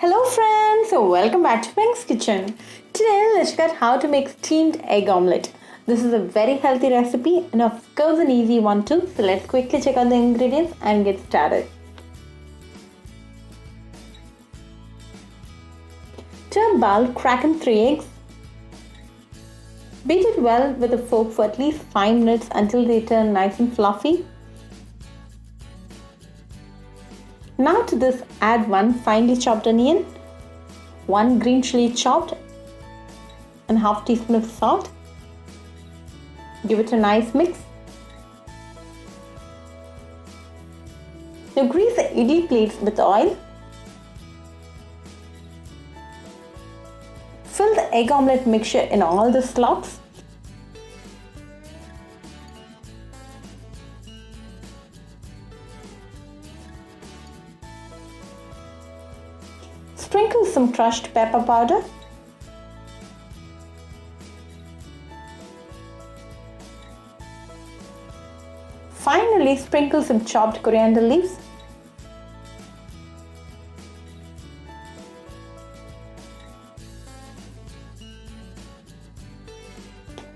Hello friends, welcome back to Pink's Kitchen. Today let's check out how to make steamed egg omelette. This is a very healthy recipe and of course an easy one too. So let's quickly check out the ingredients and get started. To a bowl, crack in 3 eggs. Beat it well with a fork for at least 5 minutes until they turn nice and fluffy. Now to this add 1 finely chopped onion, 1 green chilli chopped and half teaspoon of salt. Give it a nice mix. Now grease the idli plates with oil. Fill the egg omelette mixture in all the slots. Sprinkle some crushed pepper powder. Finally, sprinkle some chopped coriander leaves.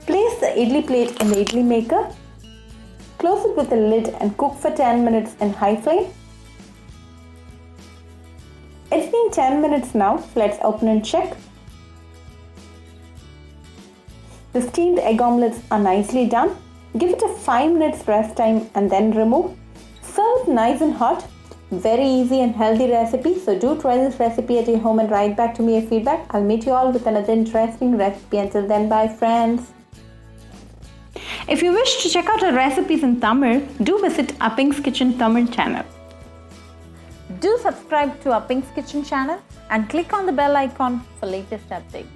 Place the idli plate in the idli maker. Close it with a lid and cook for 10 minutes in high flame. It's been 10 minutes now, so let's open and check. The steamed egg omelettes are nicely done. Give it a 5 minutes rest time and then remove. Serve it nice and hot. Very easy and healthy recipe, so do try this recipe at your home and write back to me your feedback. I'll meet you all with another interesting recipe. Until then, bye friends. If you wish to check out our recipes in Tamil, do visit our Pink's Kitchen Tamil channel. Do subscribe to our Pink's Kitchen channel and click on the bell icon for latest updates.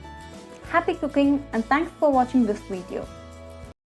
Happy cooking and thanks for watching this video.